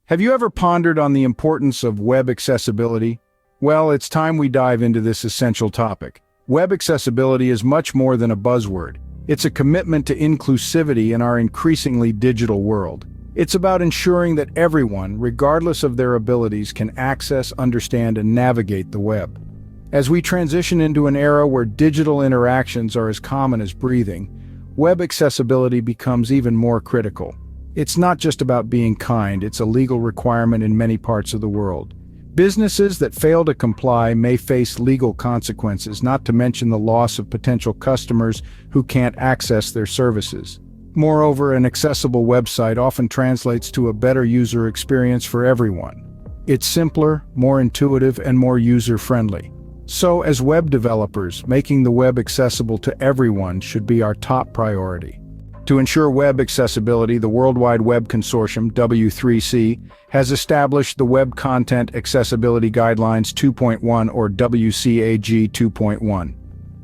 Have you ever pondered on the importance of web accessibility? Well, it's time we dive into this essential topic. Web accessibility is much more than a buzzword. It's a commitment to inclusivity in our increasingly digital world. It's about ensuring that everyone, regardless of their abilities, can access, understand, and navigate the web. As we transition into an era where digital interactions are as common as breathing, web accessibility becomes even more critical. It's not just about being kind, it's a legal requirement in many parts of the world. Businesses that fail to comply may face legal consequences, not to mention the loss of potential customers who can't access their services. Moreover, an accessible website often translates to a better user experience for everyone. It's simpler, more intuitive, and more user-friendly. So, as web developers, making the web accessible to everyone should be our top priority. To ensure web accessibility, the World Wide Web Consortium, W3C, has established the Web Content Accessibility Guidelines 2.1 or WCAG 2.1.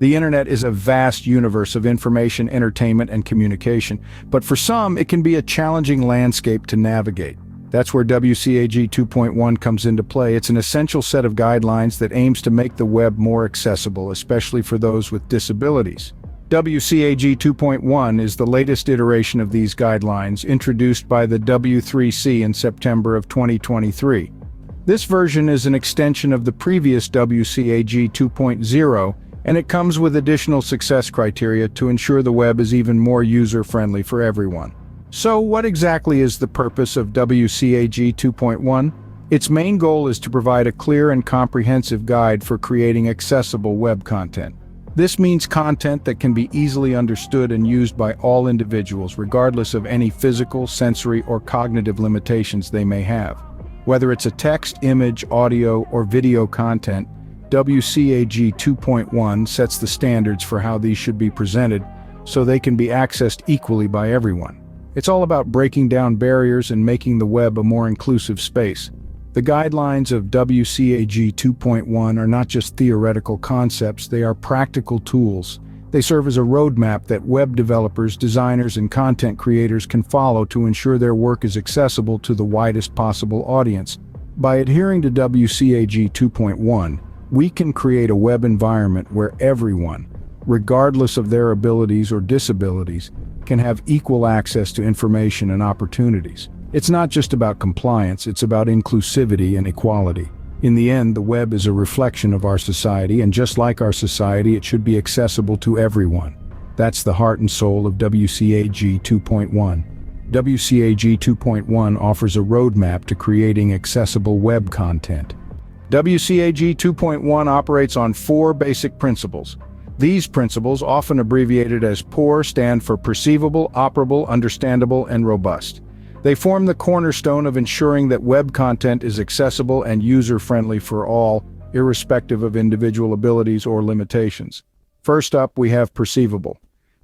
The internet is a vast universe of information, entertainment, and communication, but for some, it can be a challenging landscape to navigate. That's where WCAG 2.1 comes into play. It's an essential set of guidelines that aims to make the web more accessible, especially for those with disabilities. WCAG 2.1 is the latest iteration of these guidelines, introduced by the W3C in September of 2023. This version is an extension of the previous WCAG 2.0, and it comes with additional success criteria to ensure the web is even more user-friendly for everyone. So, what exactly is the purpose of WCAG 2.1? Its main goal is to provide a clear and comprehensive guide for creating accessible web content. This means content that can be easily understood and used by all individuals, regardless of any physical, sensory, or cognitive limitations they may have. Whether it's a text, image, audio, or video content, WCAG 2.1 sets the standards for how these should be presented so they can be accessed equally by everyone. It's all about breaking down barriers and making the web a more inclusive space. The guidelines of WCAG 2.1 are not just theoretical concepts, they are practical tools. They serve as a roadmap that web developers, designers, and content creators can follow to ensure their work is accessible to the widest possible audience. By adhering to WCAG 2.1, we can create a web environment where everyone, regardless of their abilities or disabilities, can have equal access to information and opportunities. It's not just about compliance, it's about inclusivity and equality. In the end, the web is a reflection of our society, and just like our society, it should be accessible to everyone. That's the heart and soul of WCAG 2.1. WCAG 2.1 offers a roadmap to creating accessible web content. WCAG 2.1 operates on 4 basic principles. These principles, often abbreviated as POUR, stand for perceivable, operable, understandable, and robust. They form the cornerstone of ensuring that web content is accessible and user-friendly for all, irrespective of individual abilities or limitations. First up, we have perceivable.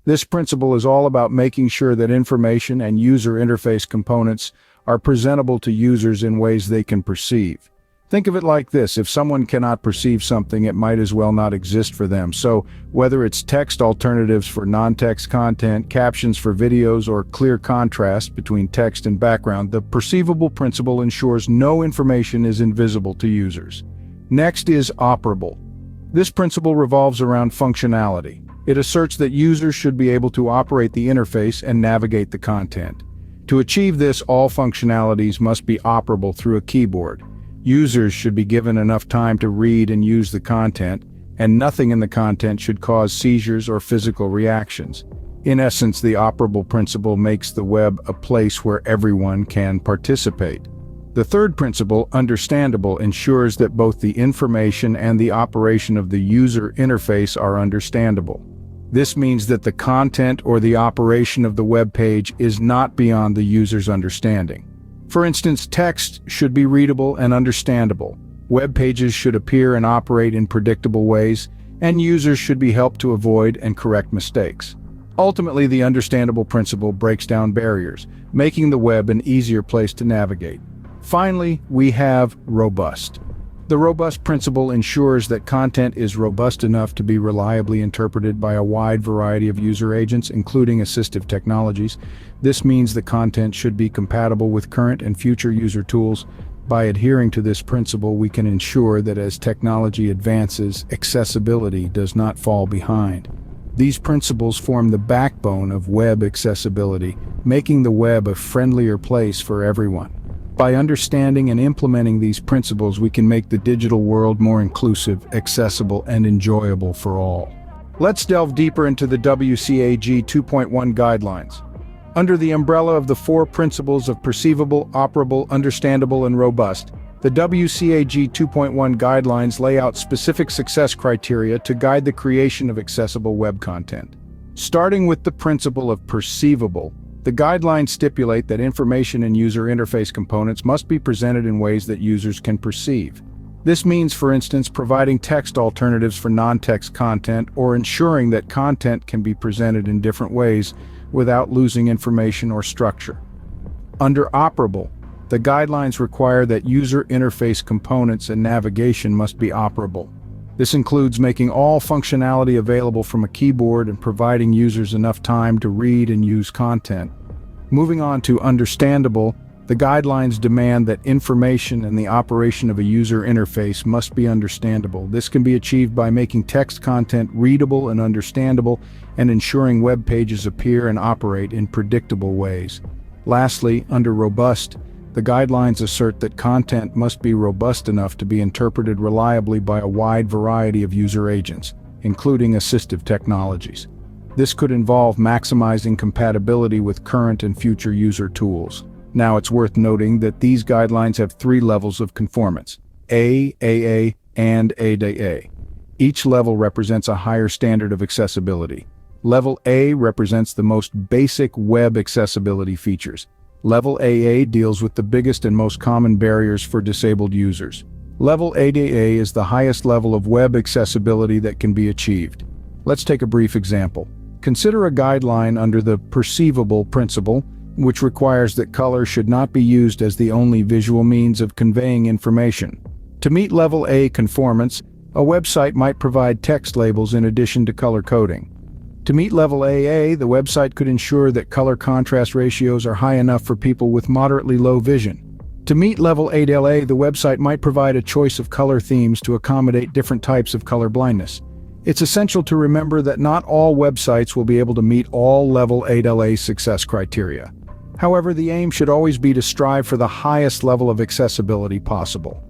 This principle is all about making sure that information and user interface components are presentable to users in ways they can perceive. Think of it like this: if someone cannot perceive something, it might as well not exist for them. So, whether it's text alternatives for non-text content, captions for videos, or clear contrast between text and background, the perceivable principle ensures no information is invisible to users. Next is operable. This principle revolves around functionality. It asserts that users should be able to operate the interface and navigate the content. To achieve this, all functionalities must be operable through a keyboard. Users should be given enough time to read and use the content, and nothing in the content should cause seizures or physical reactions. In essence, the operable principle makes the web a place where everyone can participate. The third principle, understandable, ensures that both the information and the operation of the user interface are understandable. This means that the content or the operation of the web page is not beyond the user's understanding. For instance, text should be readable and understandable. Web pages should appear and operate in predictable ways, and users should be helped to avoid and correct mistakes. Ultimately, the understandable principle breaks down barriers, making the web an easier place to navigate. Finally, we have robust. The robust principle ensures that content is robust enough to be reliably interpreted by a wide variety of user agents, including assistive technologies. This means the content should be compatible with current and future user tools. By adhering to this principle, we can ensure that as technology advances, accessibility does not fall behind. These principles form the backbone of web accessibility, making the web a friendlier place for everyone. By understanding and implementing these principles, we can make the digital world more inclusive, accessible, and enjoyable for all. Let's delve deeper into the WCAG 2.1 guidelines. Under the umbrella of the 4 principles of perceivable, operable, understandable, and robust, the WCAG 2.1 guidelines lay out specific success criteria to guide the creation of accessible web content. Starting with the principle of perceivable, the guidelines stipulate that information and user interface components must be presented in ways that users can perceive. This means, for instance, providing text alternatives for non-text content or ensuring that content can be presented in different ways without losing information or structure. Under operable, the guidelines require that user interface components and navigation must be operable. This includes making all functionality available from a keyboard and providing users enough time to read and use content. Moving on to understandable, the guidelines demand that information and the operation of a user interface must be understandable. This can be achieved by making text content readable and understandable and ensuring web pages appear and operate in predictable ways. Lastly, under robust, the guidelines assert that content must be robust enough to be interpreted reliably by a wide variety of user agents, including assistive technologies. This could involve maximizing compatibility with current and future user tools. Now, it's worth noting that these guidelines have 3 levels of conformance: A, AA, and AAA. Each level represents a higher standard of accessibility. Level A represents the most basic web accessibility features. Level AA deals with the biggest and most common barriers for disabled users. Level AAA is the highest level of web accessibility that can be achieved. Let's take a brief example. Consider a guideline under the perceivable principle, which requires that color should not be used as the only visual means of conveying information. To meet Level A conformance, a website might provide text labels in addition to color coding. To meet Level AA, the website could ensure that color contrast ratios are high enough for people with moderately low vision. To meet Level AAA, the website might provide a choice of color themes to accommodate different types of color blindness. It's essential to remember that not all websites will be able to meet all Level AAA success criteria. However, the aim should always be to strive for the highest level of accessibility possible.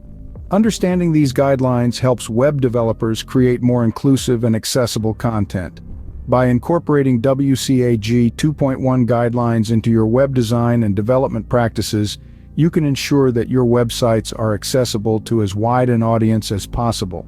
Understanding these guidelines helps web developers create more inclusive and accessible content. By incorporating WCAG 2.1 guidelines into your web design and development practices, you can ensure that your websites are accessible to as wide an audience as possible.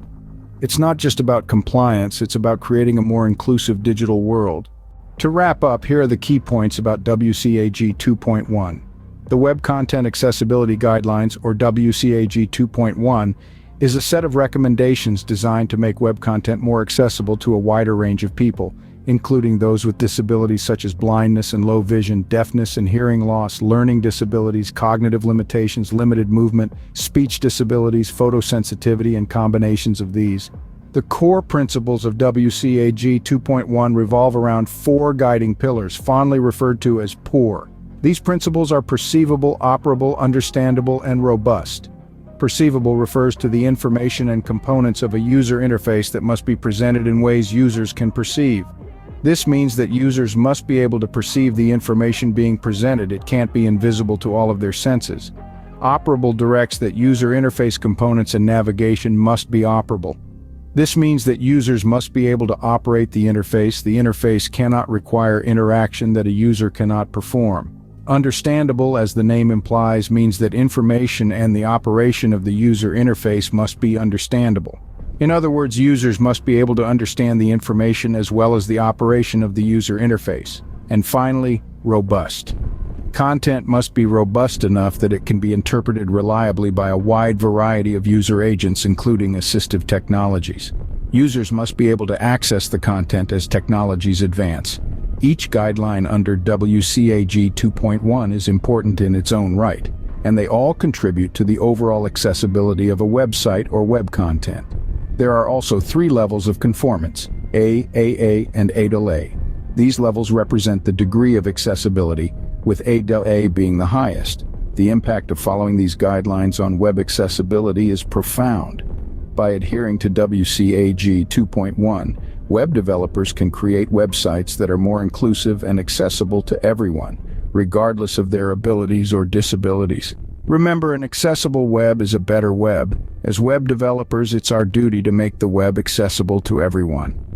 It's not just about compliance, it's about creating a more inclusive digital world. To wrap up, here are the key points about WCAG 2.1. The Web Content Accessibility Guidelines, or WCAG 2.1, is a set of recommendations designed to make web content more accessible to a wider range of people, including those with disabilities such as blindness and low vision, deafness and hearing loss, learning disabilities, cognitive limitations, limited movement, speech disabilities, photosensitivity, and combinations of these. The core principles of WCAG 2.1 revolve around 4 guiding pillars, fondly referred to as POUR. These principles are perceivable, operable, understandable, and robust. Perceivable refers to the information and components of a user interface that must be presented in ways users can perceive. This means that users must be able to perceive the information being presented. It can't be invisible to all of their senses. Operable directs that user interface components and navigation must be operable. This means that users must be able to operate the interface. The interface cannot require interaction that a user cannot perform. Understandable, as the name implies, means that information and the operation of the user interface must be understandable. In other words, users must be able to understand the information as well as the operation of the user interface. And finally, robust. Content must be robust enough that it can be interpreted reliably by a wide variety of user agents, including assistive technologies. Users must be able to access the content as technologies advance. Each guideline under WCAG 2.1 is important in its own right. and they all contribute to the overall accessibility of a website or web content. There are also 3 levels of conformance: A, AA, and A-A. These levels represent the degree of accessibility, with A-A being the highest. The impact of following these guidelines on web accessibility is profound. By adhering to WCAG 2.1, web developers can create websites that are more inclusive and accessible to everyone, regardless of their abilities or disabilities. Remember, an accessible web is a better web. As web developers, it's our duty to make the web accessible to everyone.